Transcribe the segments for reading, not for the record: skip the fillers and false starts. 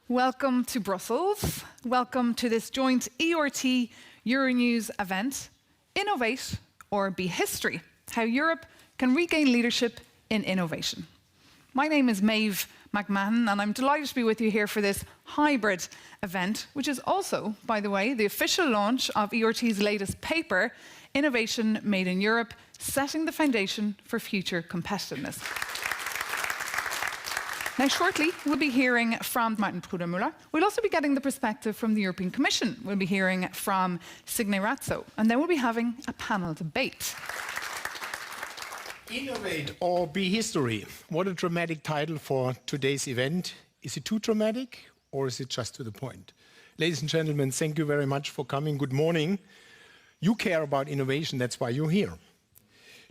Welcome to Brussels. Welcome to this joint ERT Euronews event, Innovate or Be History, how Europe can regain leadership in innovation. My name is Maeve McMahon and I'm delighted to be with you here for this hybrid event, which is also, by the way, the official launch of ERT's latest paper, Innovation Made in Europe, Setting the Foundation for Future Competitiveness. Now, shortly, we'll be hearing from Martin Brudermüller. We'll also be getting the perspective from the European Commission. We'll be hearing from Signe Razzo, and then we'll be having a panel debate. Innovate or Be History. What a dramatic title for today's event. Is it too dramatic, or is it just to the point? Ladies and gentlemen, thank you very much for coming. Good morning. You care about innovation, that's why you're here.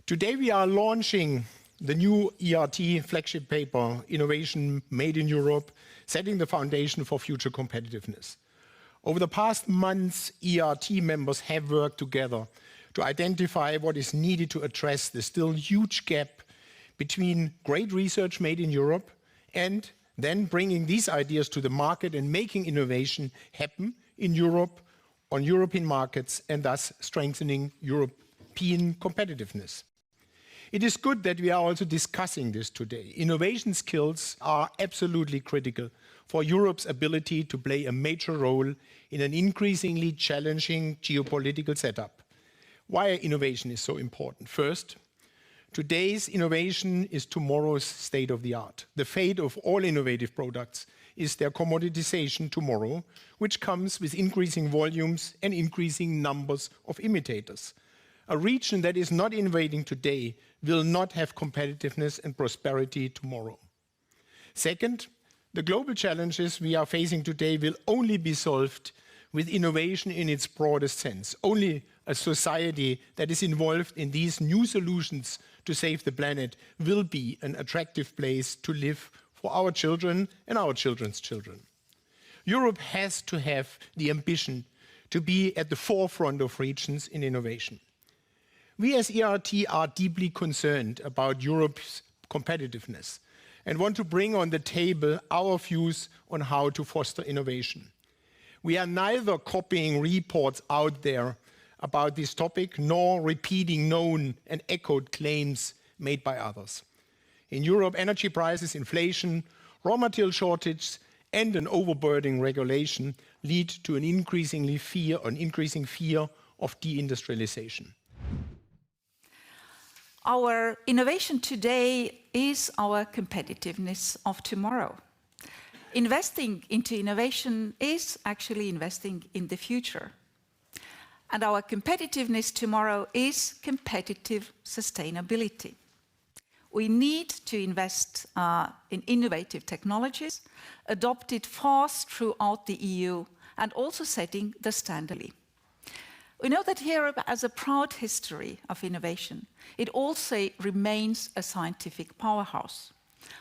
Today we are launching the new ERT flagship paper, Innovation Made in Europe, Setting the Foundation for Future Competitiveness. Over the past months, ERT members have worked together to identify what is needed to address the still huge gap between great research made in Europe and then bringing these ideas to the market and making innovation happen in Europe, on European markets, and thus strengthening European competitiveness. It is good that we are also discussing this today. Innovation skills are absolutely critical for Europe's ability to play a major role in an increasingly challenging geopolitical setup. Why innovation is so important? First, today's innovation is tomorrow's state of the art. The fate of all innovative products is their commoditization tomorrow, which comes with increasing volumes and increasing numbers of imitators. A region that is not innovating today will not have competitiveness and prosperity tomorrow. Second, the global challenges we are facing today will only be solved with innovation in its broadest sense. Only a society that is involved in these new solutions to save the planet will be an attractive place to live for our children and our children's children. Europe has to have the ambition to be at the forefront of regions in innovation. We as ERT are deeply concerned about Europe's competitiveness and want to bring on the table our views on how to foster innovation. We are neither copying reports out there about this topic nor repeating known and echoed claims made by others. In Europe, energy prices, inflation, raw material shortages, and an overburdening regulation lead to an increasing fear of deindustrialization. Our innovation today is our competitiveness of tomorrow. Investing into innovation is actually investing in the future. And our competitiveness tomorrow is competitive sustainability. We need to invest in innovative technologies, adopted fast throughout the EU, and also setting the standard. We know that Europe has a proud history of innovation. It also remains a scientific powerhouse.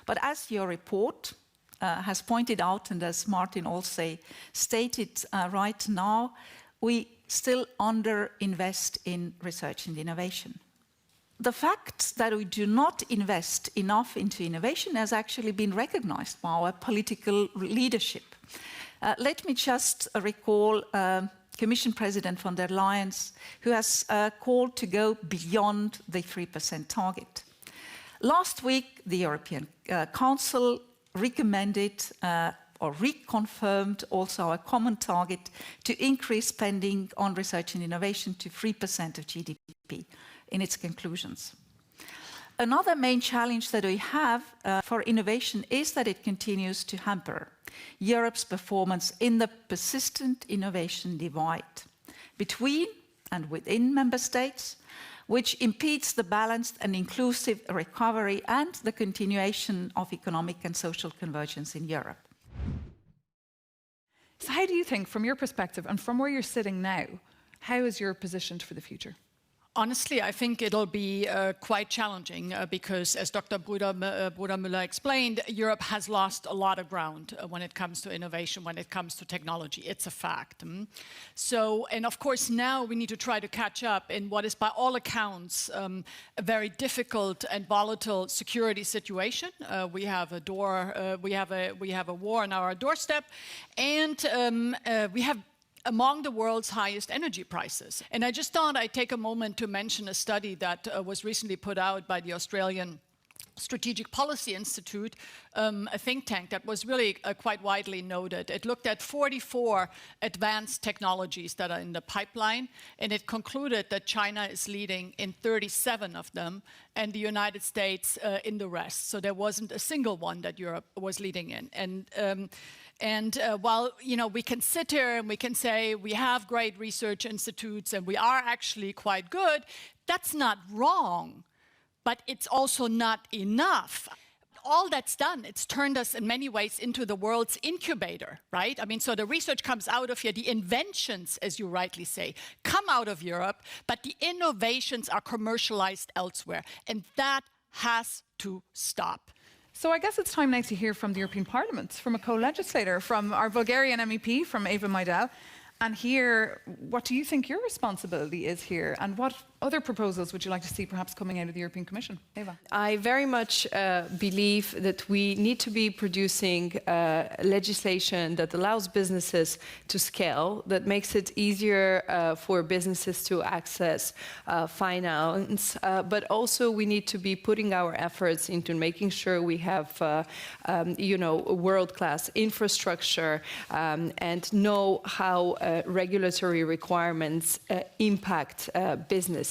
But as your report has pointed out, and as Martin also stated right now, we still underinvest in research and innovation. The fact that we do not invest enough into innovation has actually been recognized by our political leadership. Let me just recall Commission President von der Leyen, who has called to go beyond the 3% target. Last week, the European Council recommended or reconfirmed also our common target to increase spending on research and innovation to 3% of GDP in its conclusions. Another main challenge that we have for innovation is that it continues to hamper Europe's performance in the persistent innovation divide between and within member states, which impedes the balanced and inclusive recovery and the continuation of economic and social convergence in Europe. So how do you think, from your perspective and from where you're sitting now, how is Europe positioned for the future? Honestly, I think it'll be quite challenging because, as Dr. Bruder-Müller explained, Europe has lost a lot of ground when it comes to innovation, when it comes to technology. It's a fact. So, and of course, now we need to try to catch up in what is, by all accounts, a very difficult and volatile security situation. We have a war on our doorstep, and we have among the world's highest energy prices. And I just thought I'd take a moment to mention a study that was recently put out by the Australian Strategic Policy Institute, a think tank that was really quite widely noted. It looked at 44 advanced technologies that are in the pipeline, and it concluded that China is leading in 37 of them, and the United States in the rest. So there wasn't a single one that Europe was leading in. And while we can sit here and we can say we have great research institutes and we are actually quite good, that's not wrong, but it's also not enough. All that's done, it's turned us in many ways into the world's incubator, right? I mean, so the research comes out of here, the inventions, as you rightly say, come out of Europe, but the innovations are commercialized elsewhere, and that has to stop. So I guess it's time now to hear from the European Parliament, from a co-legislator, from our Bulgarian MEP, from Eva Majdal, and hear what do you think your responsibility is here, and what other proposals would you like to see perhaps coming out of the European Commission? Eva. I very much believe that we need to be producing legislation that allows businesses to scale, that makes it easier for businesses to access finance, but also we need to be putting our efforts into making sure we have, world-class infrastructure and know how regulatory requirements impact businesses.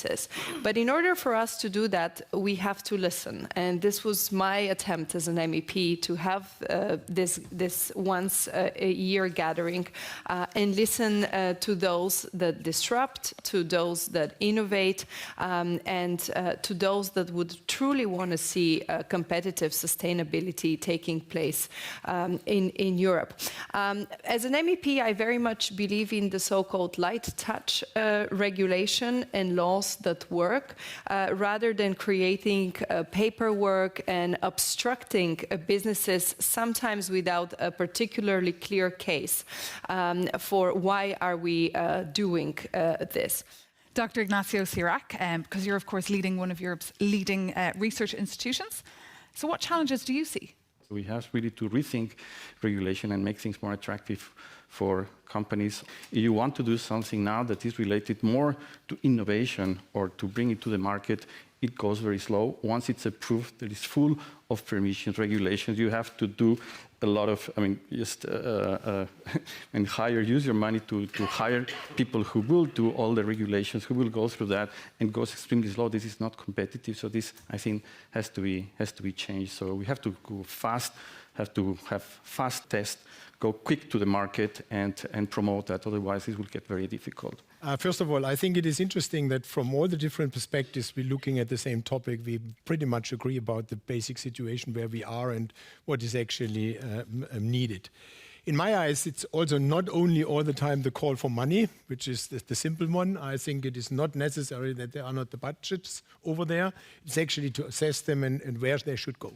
But in order for us to do that, we have to listen. And this was my attempt as an MEP to have this once a year gathering and listen to those that disrupt, to those that innovate, and to those that would truly want to see competitive sustainability taking place in Europe. As an MEP, I very much believe in the so-called light touch regulation and laws that work, rather than creating paperwork and obstructing businesses, sometimes without a particularly clear case for why are we doing this. Dr. Ignacio Cirac, because you're of course leading one of Europe's leading research institutions. So what challenges do you see? We have really to rethink regulation and make things more attractive for companies. If you want to do something now that is related more to innovation or to bring it to the market, it goes very slow. Once it's approved, it is full of permissions, regulations. You have to do a lot of, use your money to hire people who will do all the regulations, who will go through that, and goes extremely slow. This is not competitive. So this, I think, has to be changed. So we have to go fast, have to have fast tests, go quick to the market and promote that. Otherwise, it will get very difficult. First of all, I think it is interesting that from all the different perspectives, we're looking at the same topic. We pretty much agree about the basic situation where we are and what is actually needed. In my eyes, it's also not only all the time the call for money, which is the simple one. I think it is not necessary that there are not the budgets over there. It's actually to assess them and where they should go.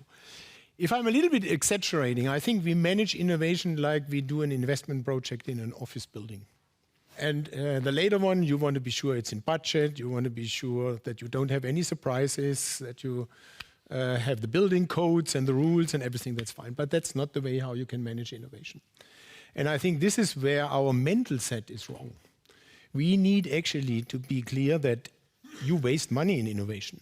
If I'm a little bit exaggerating, I think we manage innovation like we do an investment project in an office building. And the later one, you want to be sure it's in budget, you want to be sure that you don't have any surprises, that you have the building codes and the rules and everything, that's fine. But that's not the way how you can manage innovation. And I think this is where our mental set is wrong. We need actually to be clear that you waste money in innovation.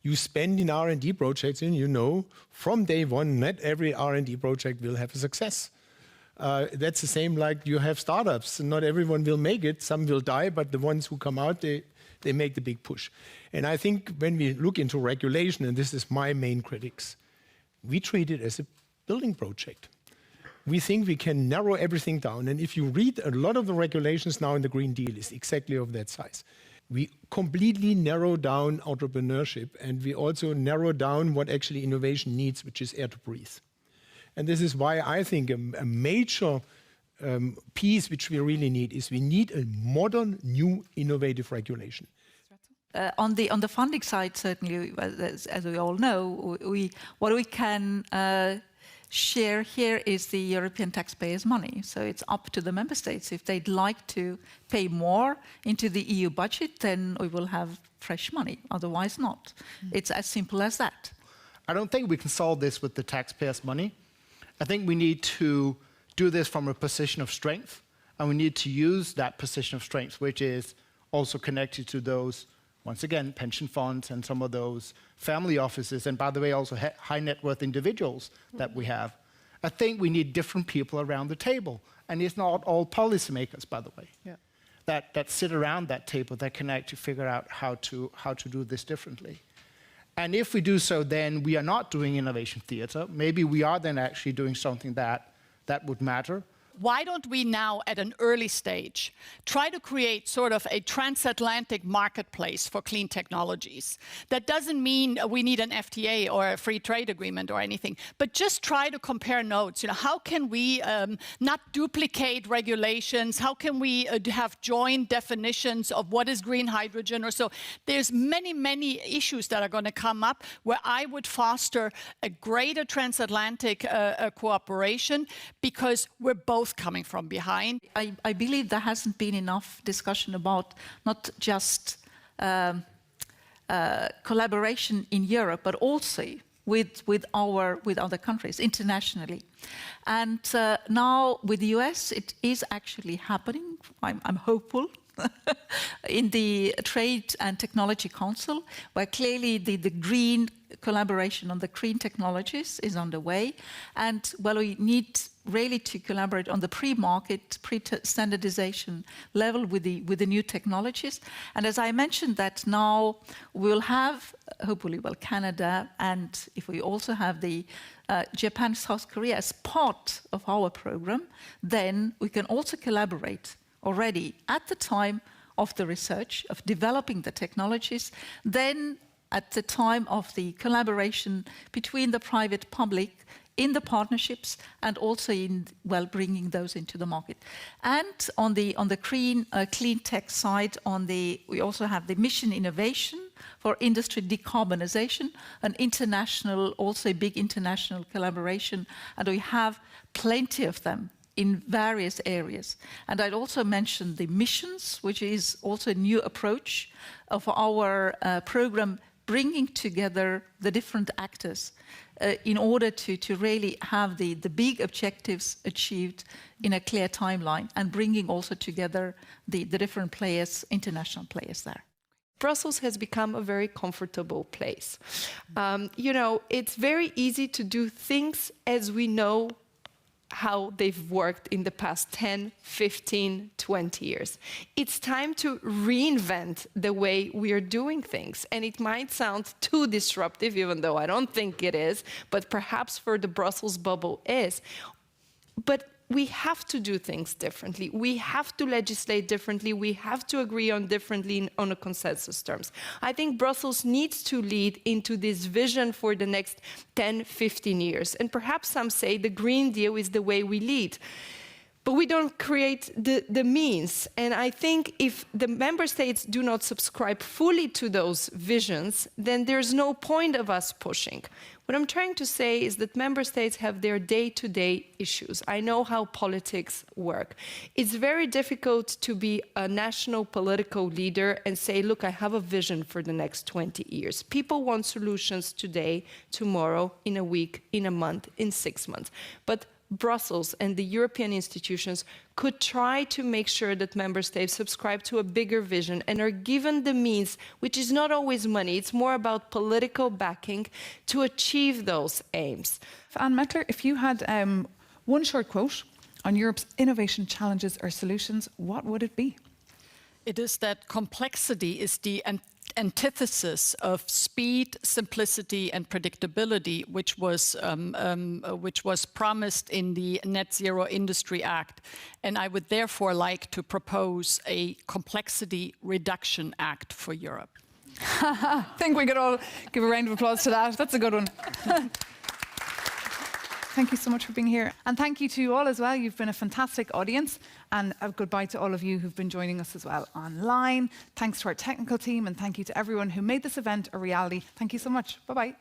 You spend in R&D projects, and you know from day one, not every R&D project will have a success. That's the same like you have startups. Not everyone will make it. Some will die, but the ones who come out, they make the big push. And I think when we look into regulation, and this is my main critics, we treat it as a building project. We think we can narrow everything down. And if you read a lot of the regulations now in the Green Deal, is exactly of that size. We completely narrow down entrepreneurship, and we also narrow down what actually innovation needs, which is air to breathe. And this is why I think a major piece which we really need is we need a modern, new, innovative regulation. On the funding side, certainly, as we all know, what we can share here is the European taxpayers' money. So it's up to the member states. If they'd like to pay more into the EU budget, then we will have fresh money. Otherwise, not. It's as simple as that. I don't think we can solve this with the taxpayers' money. I think we need to do this from a position of strength, and we need to use that position of strength, which is also connected to those, once again, pension funds and some of those family offices, and by the way, also high net worth individuals that we have. I think we need different people around the table, and it's not all policymakers, by the way, that sit around that table that can actually figure out how to do this differently. And if we do so, then we are not doing innovation theater. Maybe we are then actually doing something that would matter. Why don't we now, at an early stage, try to create sort of a transatlantic marketplace for clean technologies? That doesn't mean we need an FTA or a free trade agreement or anything, but just try to compare notes. You know, how can we not duplicate regulations? How can we have joint definitions of what is green hydrogen or so? There's many issues that are going to come up where I would foster a greater transatlantic cooperation, because we're both coming from behind. I believe there hasn't been enough discussion about not just collaboration in Europe, but also with other countries internationally. And now with the US, it is actually happening. I'm hopeful. In the Trade and Technology Council, where clearly the green collaboration on the green technologies is underway. And well, we need really to collaborate on the pre-market, pre-standardization level with the new technologies. And as I mentioned, that now we'll have, hopefully, well, Canada, and if we also have the Japan, South Korea as part of our program, then we can also collaborate already at the time of the research, of developing the technologies, then at the time of the collaboration between the private public in the partnerships, and also in, well, bringing those into the market. And on the clean tech side, we also have the mission innovation for industry decarbonization, an international, also a big international collaboration, and we have plenty of them in various areas. And I'd also mention the missions, which is also a new approach of our program, bringing together the different actors in order to really have the big objectives achieved in a clear timeline, and bringing also together the different players, international players there. Brussels has become a very comfortable place. You know, it's very easy to do things as we know how they've worked in the past 10, 15, 20 years. It's time to reinvent the way we are doing things. And it might sound too disruptive, even though I don't think it is, but perhaps for the Brussels bubble is. But we have to do things differently. We have to legislate differently. We have to agree on differently on a consensus terms. I think Brussels needs to lead into this vision for the next 10, 15 years. And perhaps some say the Green Deal is the way we lead. But we don't create the means. And I think if the member states do not subscribe fully to those visions, then there's no point of us pushing. What I'm trying to say is that member states have their day-to-day issues. I know how politics work. It's very difficult to be a national political leader and say, look, I have a vision for the next 20 years. People want solutions today, tomorrow, in a week, in a month, in 6 months. But Brussels and the European institutions could try to make sure that member states subscribe to a bigger vision and are given the means, which is not always money, it's more about political backing, to achieve those aims. Anne Mettler, if you had one short quote on Europe's innovation challenges or solutions, what would it be? It is that complexity is the antithesis of speed, simplicity, and predictability, which was promised in the Net Zero Industry Act. And I would therefore like to propose a Complexity Reduction Act for Europe. I think we could all give a round of applause to that. That's a good one. Thank you so much for being here. And thank you to you all as well. You've been a fantastic audience. And a goodbye to all of you who've been joining us as well online. Thanks to our technical team, and thank you to everyone who made this event a reality. Thank you so much. Bye-bye.